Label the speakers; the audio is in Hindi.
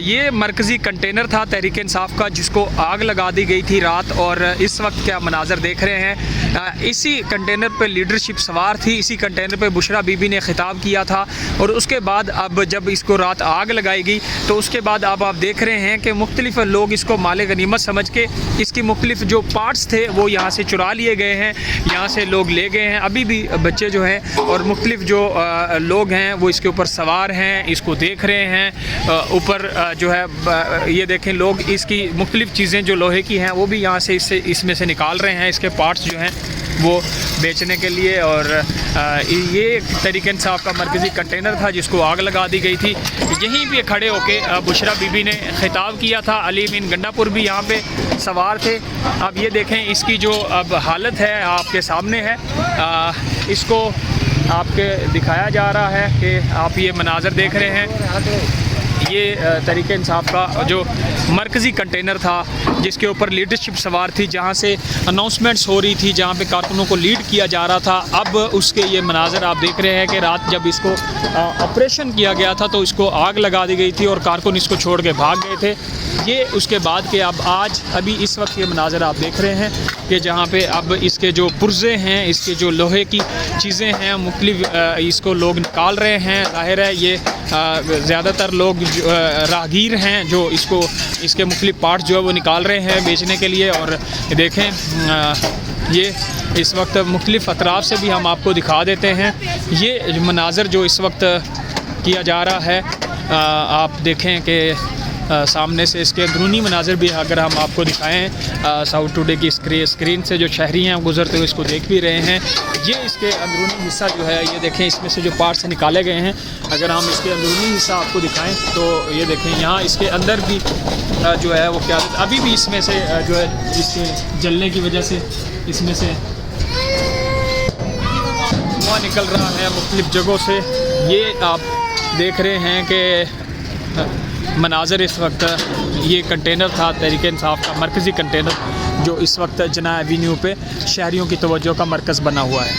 Speaker 1: ये मरकज़ी कंटेनर था तहरीक इंसाफ का, जिसको आग लगा दी गई थी रात। और इस वक्त क्या मनाजर देख रहे हैं, इसी कंटेनर पे लीडरशिप सवार थी, इसी कंटेनर पे बुशरा बीबी ने खिताब किया था। और उसके बाद अब जब इसको रात आग लगाई गई तो उसके बाद अब आप देख रहे हैं कि मुख्तलिफ लोग इसको माले गनीमत समझ के इसकी मुख्तलिफ जो पार्ट्स थे वो यहाँ से चुरा लिए गए हैं, यहाँ से लोग ले गए हैं। अभी भी बच्चे जो हैं और मुख्तलिफ जो लोग हैं वो इसके ऊपर सवार हैं, इसको देख रहे हैं। ऊपर जो है ये देखें, लोग इसकी मुख्तलिफ चीज़ें जो लोहे की हैं वो भी यहाँ से इसमें से निकाल रहे हैं, इसके पार्ट्स जो हैं वो बेचने के लिए। और ये तहरीक इंसाफ का मरकज़ी कंटेनर था जिसको आग लगा दी गई थी। यहीं पे खड़े होके बुशरा बीबी ने खिताब किया था। अली बिन गंडापुर भी यहाँ पे सवार थे। अब ये देखें, इसकी जो अब हालत है आपके सामने है, इसको आपके दिखाया जा रहा है कि आप ये मनाजर देख रहे हैं। ये तहरीक इंसाफ का जो मरकज़ी कंटेनर था जिसके ऊपर लीडरशिप सवार थी, जहाँ से अनाउंसमेंट्स हो रही थी, जहाँ पे कारकुनों को लीड किया जा रहा था। अब उसके ये मनाजर आप देख रहे हैं कि रात जब इसको ऑपरेशन किया गया था तो इसको आग लगा दी गई थी और कारकुन इसको छोड़ के भाग गए थे। ये उसके बाद के अब आज अभी इस वक्त ये मनाजर आप देख रहे हैं कि जहाँ पे अब इसके जो पुर्ज़े हैं, इसके जो लोहे की चीज़ें हैं मुख्तलिफ, इसको लोग निकाल रहे हैं। जाहिर है ये ज़्यादातर लोग राहगीर हैं जो इसके मुख्तलिफ पार्ट्स जो है वो निकाल रहे हैं बेचने के लिए। और देखें, ये इस वक्त मुख्तलिफ अतराफ़ से भी हम आपको दिखा देते हैं। ये मनाजर जो इस वक्त किया जा रहा है, आप देखें कि सामने से इसके अंदरूनी मनाजर भी अगर हम आपको दिखाएं, साउथ टुडे की स्क्रीन से जो शहरी हैं गुजरते हुए इसको देख भी रहे हैं। ये इसके अंदरूनी हिस्सा जो है, ये देखें, इसमें से जो पार्ट्स निकाले गए हैं। अगर हम इसके अंदरूनी हिस्सा आपको दिखाएं तो ये देखें, यहाँ इसके अंदर भी जो है वो क्या अभी भी इसमें से जो है इसके जलने की वजह से इसमें से धुआं निकल रहा है मुख्तलिफ जगहों से। ये आप देख रहे हैं कि मनाजर इस वक्त, ये कंटेनर था तहरीक इंसाफ का मरकज़ी कंटेनर जो इस वक्त जना एवेन्यू पे शहरियों की तवज्जो का मरकज़ बना हुआ है।